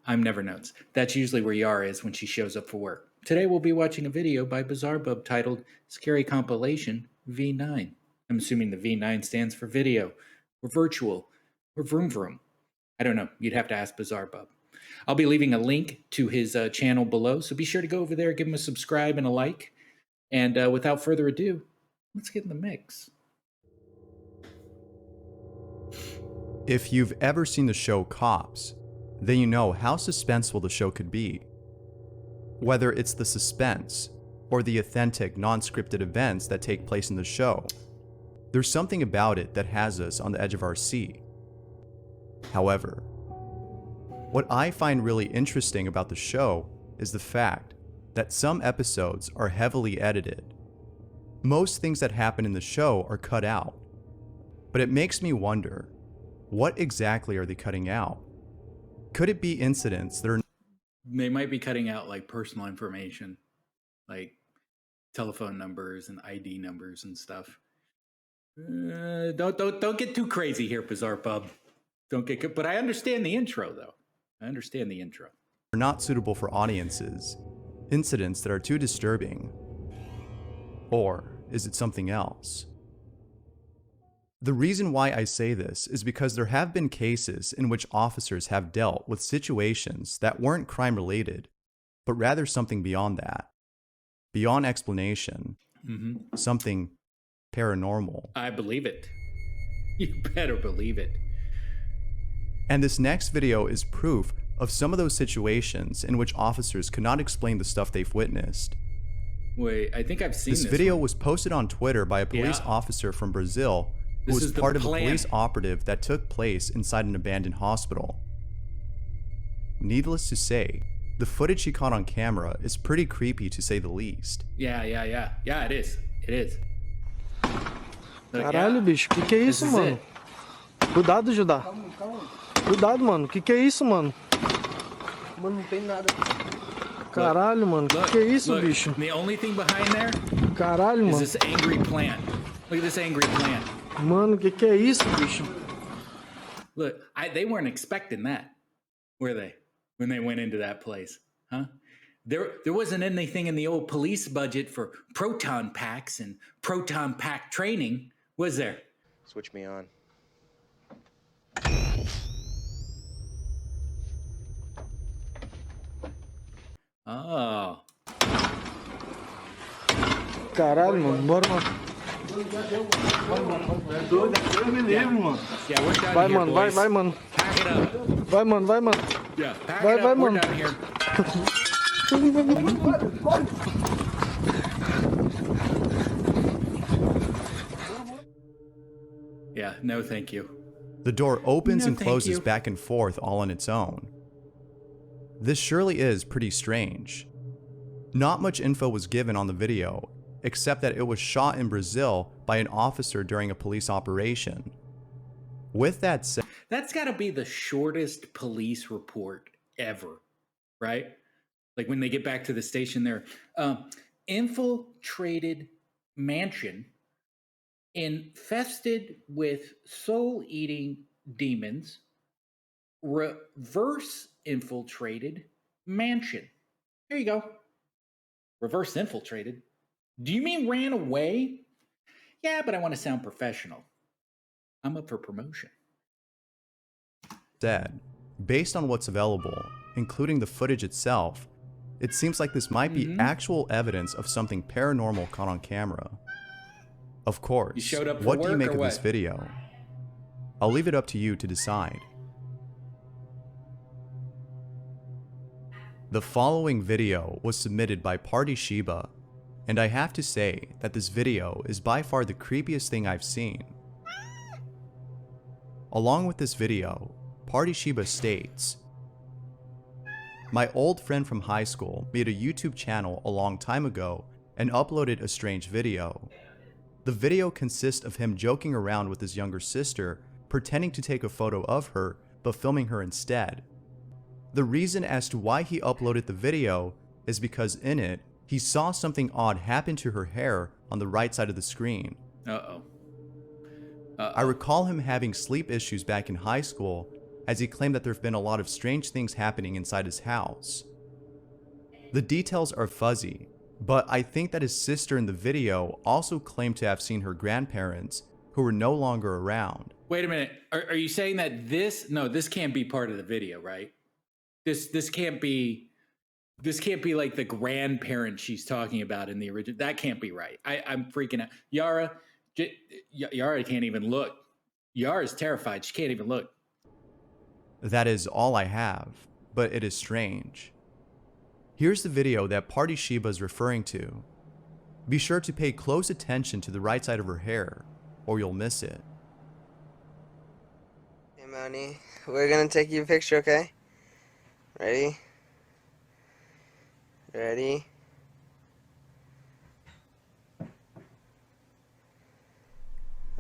I'm never notes. That's usually where Yara is when she shows up for work. Today we'll be watching a video by BIZARREBUB titled Scary Compilation V9. I'm assuming the V9 stands for video, or virtual, or vroom vroom. I don't know. You'd have to ask BIZARREBUB. I'll be leaving a link to his channel below, so be sure to go over there, give him a subscribe and a like. And without further ado, let's get in the mix. If you've ever seen the show Cops, then you know how suspenseful the show could be. Whether it's the suspense or the authentic, non-scripted events that take place in the show, there's something about it that has us on the edge of our seat. However, what I find really interesting about the show is the fact that some episodes are heavily edited. Most things that happen in the show are cut out, but it makes me wonder, what exactly are they cutting out? Could it be incidents that are... They might be cutting out like personal information, like telephone numbers and ID numbers and stuff. Don't get too crazy here, BIZARREBUB. Don't get. But I understand the intro, though. I understand the intro. Are not suitable for audiences, incidents that are too disturbing, or is it something else? The reason why I say this is because there have been cases in which officers have dealt with situations that weren't crime related, but rather something beyond that, beyond explanation, something paranormal. I believe it. You better believe it. And this next video is proof of some of those situations in which officers could not explain the stuff they've witnessed. Wait, I think I've seen this video one. Was posted on Twitter by a police officer from Brazil who was part of a police operative that took place inside an abandoned hospital. Needless to say, the footage he caught on camera is pretty creepy to say the least. Yeah, it is. It is. Caralho, bicho, que é isso, mano? Cuidado, Judá. Cuidado, mano, que é isso, mano? Mano, não tem nada. Caralho, mano, que é isso, bicho? The only thing behind there Caralho, mano. is this angry plant. Look at this angry plant. Mano, que é isso, bicho? Look, they weren't expecting that, were they? When they went into that place, huh? There wasn't anything in the old police budget for proton packs and proton pack training, was there? Switch me on. Oh. Caralho, mano, bora, mano. Yeah, we're done Vai, here, mano, boys. vai, mano. Pack it up. Vai, mano, vai, mano. Yeah, pack Vai, it up. vai, We're mano. done here. Yeah, no thank you. The door opens No, and thank closes you. back and forth all on its own. This surely is pretty strange. Not much info was given on the video, except that it was shot in Brazil by an officer during a police operation. With that said, That's got to be the shortest police report ever, right? Like when they get back to the station there. Infiltrated mansion infested with soul-eating demons, reverse infiltrated mansion. There you go. Reverse infiltrated. Do you mean ran away? Yeah, but I want to sound professional. I'm up for promotion. based on what's available, including the footage itself, it seems like this might be actual evidence of something paranormal caught on camera. Of course, You showed up for what do you work make or of this what? video? I'll leave it up to you to decide. The following video was submitted by Party Shiba, and I have to say that this video is by far the creepiest thing I've seen. Along with this video, Party Shiba states, "My old friend from high school made a YouTube channel a long time ago and uploaded a strange video. The video consists of him joking around with his younger sister, pretending to take a photo of her, but filming her instead. The reason as to why he uploaded the video is because in it, he saw something odd happen to her hair on the right side of the screen. Uh-oh. I recall him having sleep issues back in high school, as he claimed that there have been a lot of strange things happening inside his house. The details are fuzzy, but I think that his sister in the video also claimed to have seen her grandparents who were no longer around. Wait a minute. Are you saying that this can't be part of the video, right? This can't be like the grandparent she's talking about in the original. That can't be right. I'm freaking out. Yara can't even look. Yara's terrified. She can't even look. That is all I have, but it is strange. Here's the video that Party Sheba is referring to. Be sure to pay close attention to the right side of her hair, or you'll miss it. Hey, Money, we're gonna take you a picture, okay? Ready? Ready?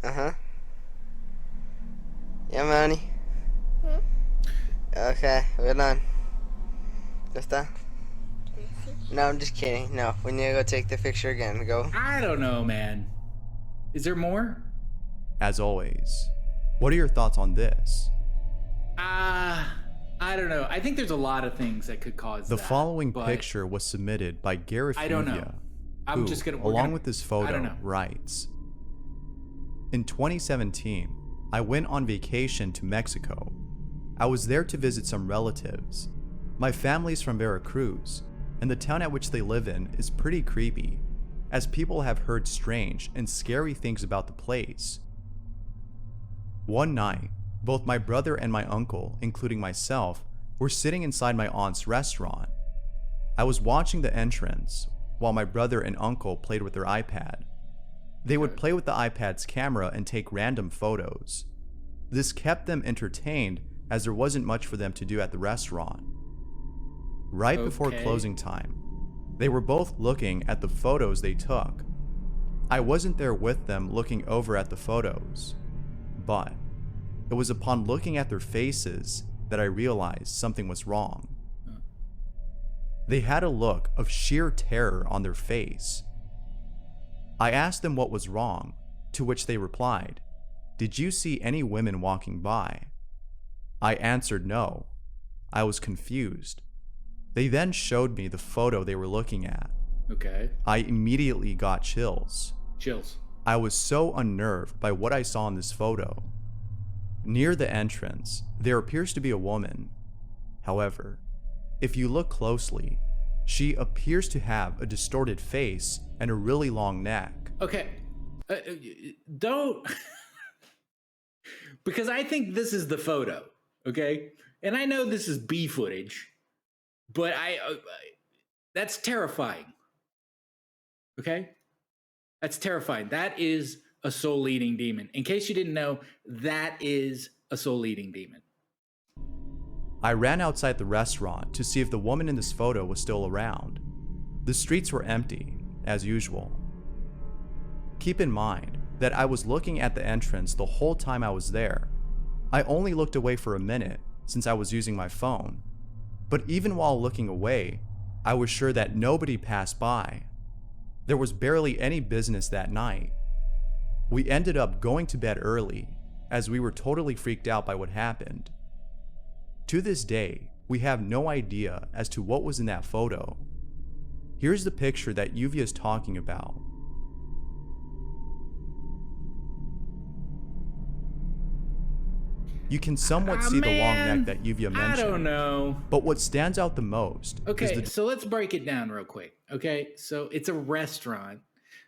Uh-huh. Yeah, Money. Okay, we're done. Ya está? No, I'm just kidding. No, we need to go take the picture again. Go. I don't know, man. Is there more? As always, what are your thoughts on this? I don't know. I think there's a lot of things that could cause The that, following but picture was submitted by Gareth I don't know. I'm who, just gonna along with this I don't photo, know. writes, in 2017, I went on vacation to Mexico. I was there to visit some relatives. My family's from Veracruz, and the town at which they live in is pretty creepy, as people have heard strange and scary things about the place. One night, both my brother and my uncle, including myself, were sitting inside my aunt's restaurant. I was watching the entrance while my brother and uncle played with their iPad. They would play with the iPad's camera and take random photos. This kept them entertained as there wasn't much for them to do at the restaurant. Right before closing time, they were both looking at the photos they took. I wasn't there with them looking over at the photos, but it was upon looking at their faces that I realized something was wrong. They had a look of sheer terror on their face. I asked them what was wrong, to which they replied, "Did you see any women walking by?" I answered no. I was confused. They then showed me the photo they were looking at. Okay. I immediately got chills. Chills. I was so unnerved by what I saw in this photo. Near the entrance, there appears to be a woman. However, if you look closely, she appears to have a distorted face and a really long neck. Okay. Don't. Because I think this is the photo. Okay. And I know this is B footage, but that's terrifying. Okay. That's terrifying. That is a soul-eating demon. In case you didn't know, that is a soul-eating demon. I ran outside the restaurant to see if the woman in this photo was still around. The streets were empty, as usual. Keep in mind that I was looking at the entrance the whole time I was there. I only looked away for a minute since I was using my phone. But even while looking away, I was sure that nobody passed by. There was barely any business that night. We ended up going to bed early, as we were totally freaked out by what happened. To this day, we have no idea as to what was in that photo. Here's the picture that Yuvia is talking about. You can somewhat see the long neck that Yuvia mentioned. I don't know. But what stands out the most Okay, so let's break it down real quick. Okay, so it's a restaurant.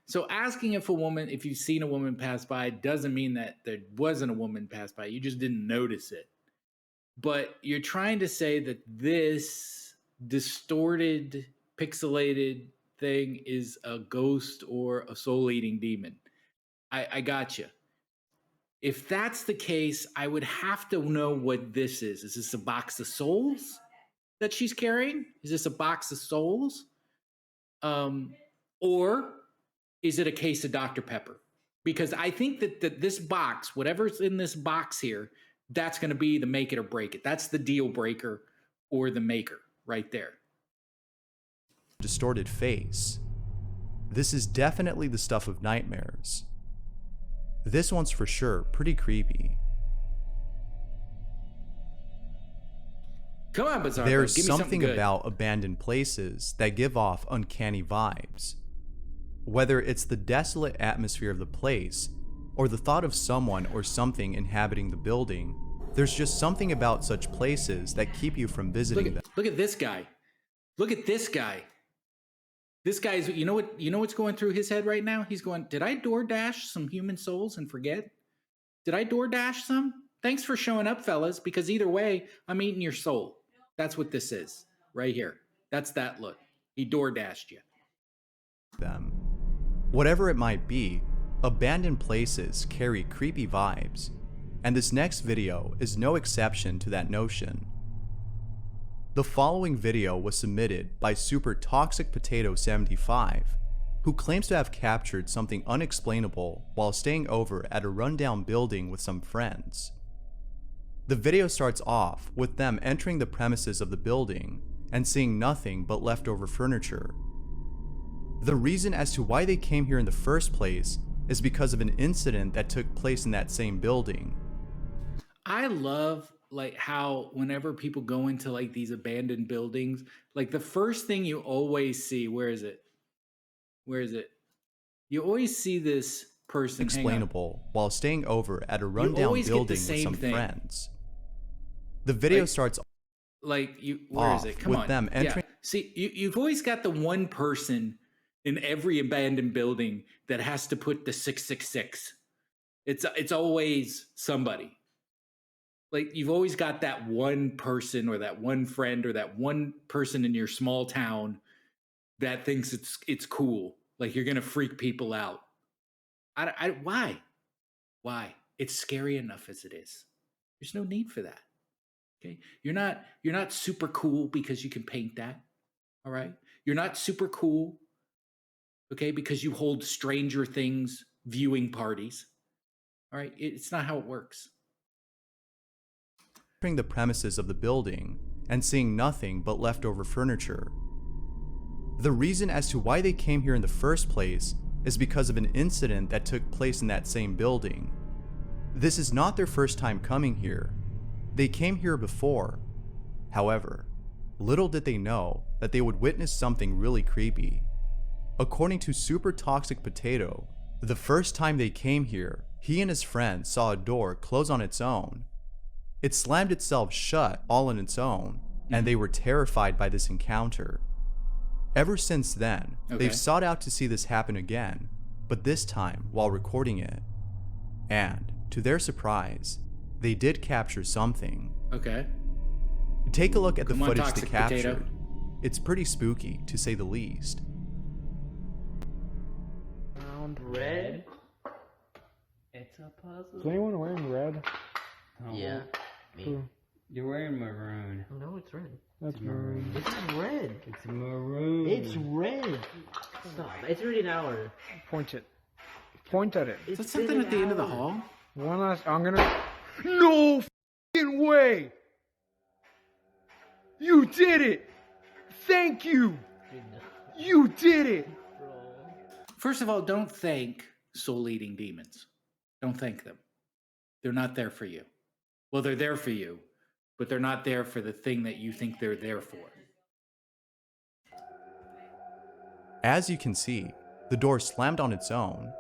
So asking if you've seen a woman pass by doesn't mean that there wasn't a woman pass by. You just didn't notice it. But you're trying to say that this distorted, pixelated thing is a ghost or a soul-eating demon. I got you. If that's the case, I would have to know what this is. Is this a box of souls that she's carrying? Is this a box of souls? Or is it a case of Dr. Pepper? Because I think that this box, whatever's in this box here, that's going to be the make it or break it. That's the deal breaker or the maker right there. Distorted face. This is definitely the stuff of nightmares. This one's for sure pretty creepy. Come on, BIZARREBUB. There's Give me something something good. about abandoned places that give off uncanny vibes. Whether it's the desolate atmosphere of the place, or the thought of someone or something inhabiting the building, there's just something about such places that keep you from visiting them. Look at this guy. Look at this guy. This guy's, you know what's going through his head right now? He's going, did I DoorDash some human souls and forget? Did I DoorDash some? Thanks for showing up, fellas, because either way, I'm eating your soul. That's what this is, right here. That's that look. He DoorDashed you. Them. Whatever it might be, abandoned places carry creepy vibes, and this next video is no exception to that notion. The following video was submitted by Super Toxic Potato 75, who claims to have captured something unexplainable while staying over at a rundown building with some friends. The video starts off with them entering the premises of the building and seeing nothing but leftover furniture. The reason as to why they came here in the first place is because of an incident that took place in that same building. I love like how whenever people go into like these abandoned buildings, like the first thing you always see, where is it? You always see this person Explainable while staying over at a rundown building with some friends. The video starts like where is it? Come with on. them entering. Yeah. See, you've always got the one person in every abandoned building that has to put the 666. It's always somebody. Like you've always got that one person or that one friend or that one person in your small town that thinks it's cool. Like you're gonna freak people out. Why? It's scary enough as it is. There's no need for that. Okay, you're not super cool because you can paint that. All right, you're not super cool. Okay, because you hold Stranger Things viewing parties. All right, it's not how it works. Entering the premises of the building and seeing nothing but leftover furniture. The reason as to why they came here in the first place is because of an incident that took place in that same building. This is not their first time coming here. They came here before. However, little did they know that they would witness something really creepy. According to Super Toxic Potato, the first time they came here, he and his friend saw a door close on its own. It slammed itself shut all on its own, and they were terrified by this encounter. Ever since then, they've sought out to see this happen again, but this time while recording it. And, to their surprise, they did capture something. Okay. Take a look at the footage they captured. Potato. It's pretty spooky, to say the least. Red? It's a puzzle. Is anyone wearing red? Oh, Yeah. Me. You're wearing maroon. No, it's red. That's maroon. It's red. It's maroon. It's red. Stop. It's already an hour. Point it. Point at it. Is that something at the end of the hall? One last. I'm gonna. No f***ing way! You did it! Thank you! You did it! First of all, don't thank soul-eating demons. Don't thank them. They're not there for you. Well, they're there for you, but they're not there for the thing that you think they're there for. As you can see, the door slammed on its own.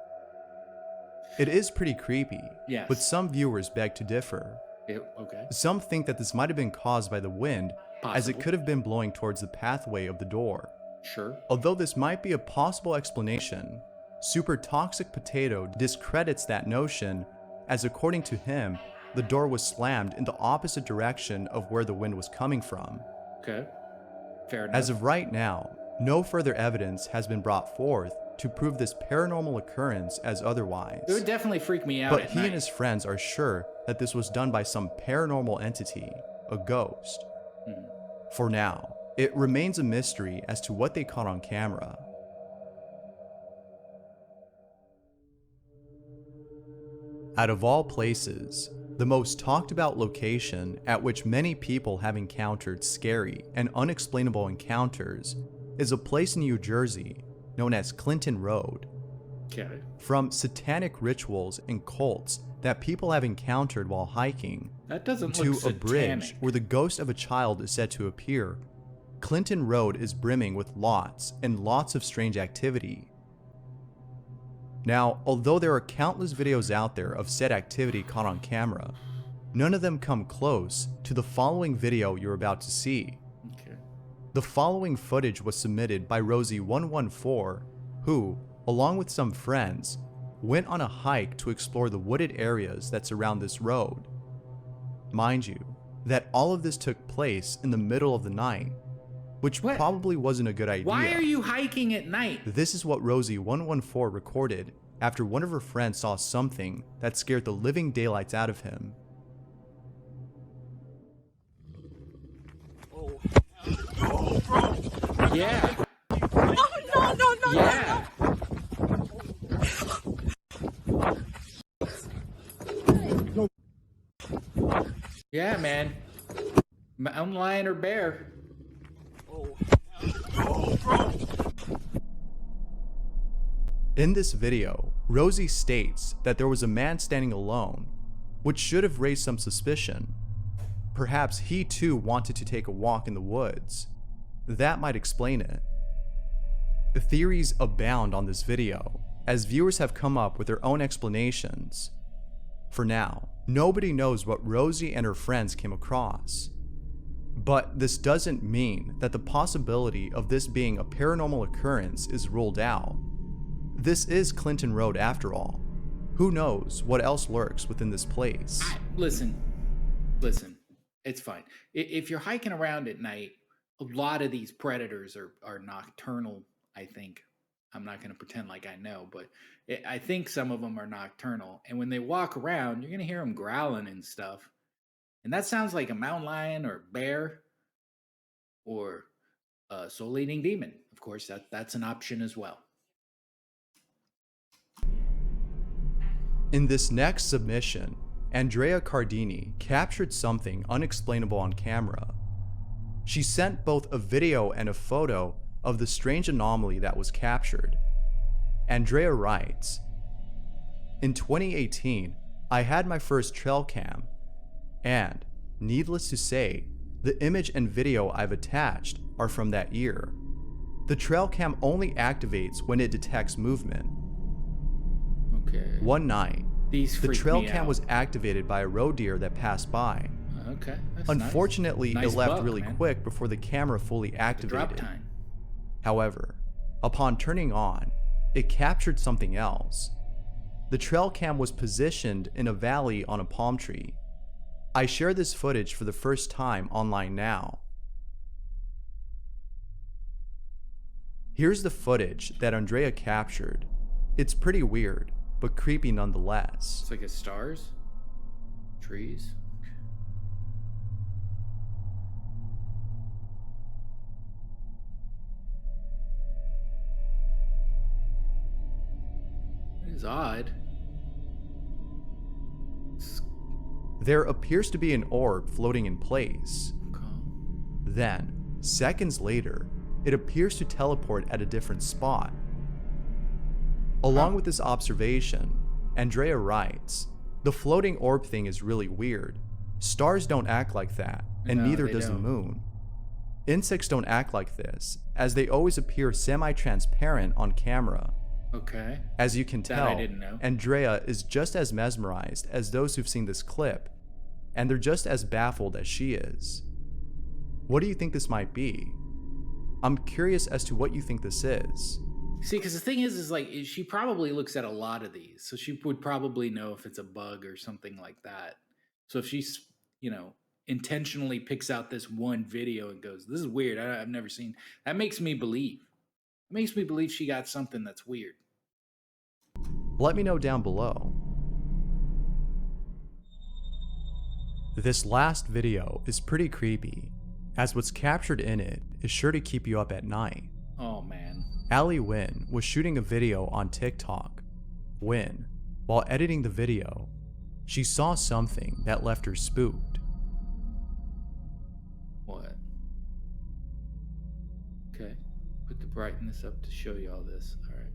It is pretty creepy, Yes. but some viewers beg to differ. Okay. Some think that this might have been caused by the wind, as it Possible. could have been blowing towards the pathway of the door. Sure. Although this might be a possible explanation, Super Toxic Potato discredits that notion, as according to him, the door was slammed in the opposite direction of where the wind was coming from. Okay. Fair enough. As of right now, no further evidence has been brought forth to prove this paranormal occurrence as otherwise. It would definitely freak me out But at he night. and his friends are sure that this was done by some paranormal entity, a ghost. For now, it remains a mystery as to what they caught on camera. Out of all places, the most talked about location at which many people have encountered scary and unexplainable encounters is a place in New Jersey known as Clinton Road. Okay. From satanic rituals and cults that people have encountered while hiking That doesn't to look a bridge satanic. where the ghost of a child is said to appear, Clinton Road is brimming with lots and lots of strange activity. Now, although there are countless videos out there of said activity caught on camera, none of them come close to the following video you're about to see. Okay. The following footage was submitted by Rosie114, who, along with some friends, went on a hike to explore the wooded areas that surround this road. Mind you, that all of this took place in the middle of the night, which What? probably wasn't a good idea. Why are you hiking at night? This is what Rosie114 recorded after one of her friends saw something that scared the living daylights out of him. Yeah. No. Yeah. Yeah, man. Mountain lion or bear? In this video, Rosie states that there was a man standing alone, which should have raised some suspicion. Perhaps he too wanted to take a walk in the woods. That might explain it. The theories abound on this video, as viewers have come up with their own explanations. For now, nobody knows what Rosie and her friends came across. But this doesn't mean that the possibility of this being a paranormal occurrence is ruled out. This is Clinton Road after all. Who knows what else lurks within this place? Listen. It's fine. If you're hiking around at night, a lot of these predators are nocturnal, I think. I'm not going to pretend like I know, but I think some of them are nocturnal. And when they walk around, you're going to hear them growling and stuff. And that sounds like a mountain lion or bear or a soul-eating demon. Of course, that's an option as well. In this next submission, Andrea Cardini captured something unexplainable on camera. She sent both a video and a photo of the strange anomaly that was captured. Andrea writes, "In 2018, I had my first trail cam, and, needless to say, the image and video I've attached are from that year. The trail cam only activates when it detects movement. Okay. One night, These the freak trail me cam out. was activated by a roe deer that passed by. Okay. That's Unfortunately, nice it left buck, really man. quick before the camera fully The drop activated. time. However, upon turning on, it captured something else. The trail cam was positioned in a valley on a palm tree. I share this footage for the first time online now. Here's the footage that Andrea captured. It's pretty weird, but creepy nonetheless. It's like a stars, trees. It is odd. There appears to be an orb floating in place. Okay. Then, seconds later, it appears to teleport at a different spot. Along with this observation, Andrea writes, "The floating orb thing is really weird. Stars don't act like that, and No, neither they does the don't. moon. Insects don't act like this, as they always appear semi-transparent on camera. Okay. As you can That tell, I didn't know. Andrea is just as mesmerized as those who've seen this clip, and they're just as baffled as she is. What do you think this might be? I'm curious as to what you think this is." See, because the thing is like she probably looks at a lot of these, so she would probably know if it's a bug or something like that. So if she's, intentionally picks out this one video and goes, "This is weird. I've never seen." That makes me believe. It makes me believe she got something that's weird. Let me know down below. This last video is pretty creepy, as what's captured in it is sure to keep you up at night. Oh man. Ali Wynn was shooting a video on TikTok when, while editing the video, she saw something that left her spooked. What? Okay. Put the brightness up to show you all this. All right.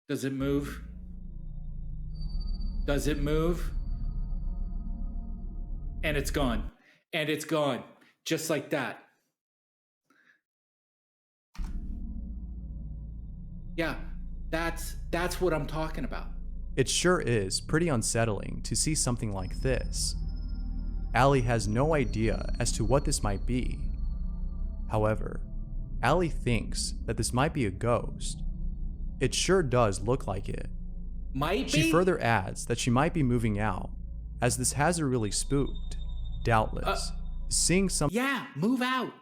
Does it move? Does it move? And it's gone. And it's gone. Just like that. Yeah, that's what I'm talking about. It sure is pretty unsettling to see something like this. Allie has no idea as to what this might be. However, Allie thinks that this might be a ghost. It sure does look like it. Might be? She further adds that she might be moving out, as this has her really spooked. Doubtless. Seeing some— Yeah, move out.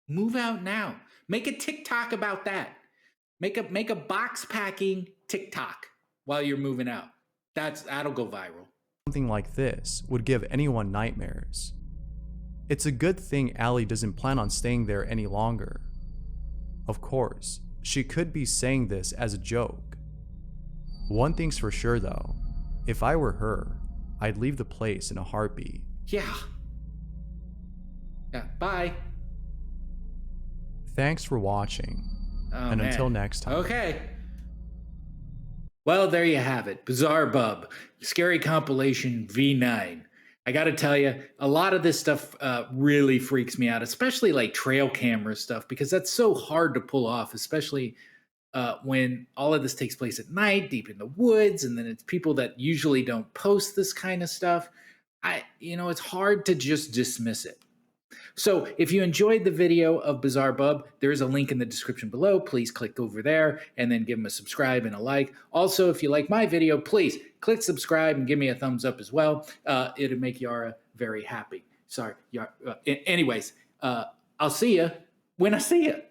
Move out now. Make a TikTok about that. Make a box packing TikTok while you're moving out. That'll go viral. something like this would give anyone nightmares. It's a good thing Allie doesn't plan on staying there any longer. Of course, she could be saying this as a joke. One thing's for sure though, if I were her, I'd leave the place in a heartbeat. Yeah, bye. Thanks for watching, Oh, and man. until next time. Okay. Well, there you have it. BIZARREBUB, Scary Compilation V9. I got to tell you, a lot of this stuff really freaks me out, especially like trail camera stuff, because that's so hard to pull off, especially when all of this takes place at night, deep in the woods, and then it's people that usually don't post this kind of stuff. It's hard to just dismiss it. So if you enjoyed the video of BIZARREBUB, there is a link in the description below. Please click over there and then give them a subscribe and a like. Also, if you like my video, please click subscribe and give me a thumbs up as well. It'll make Yara very happy. Sorry, Yara. Anyways, I'll see you when I see you.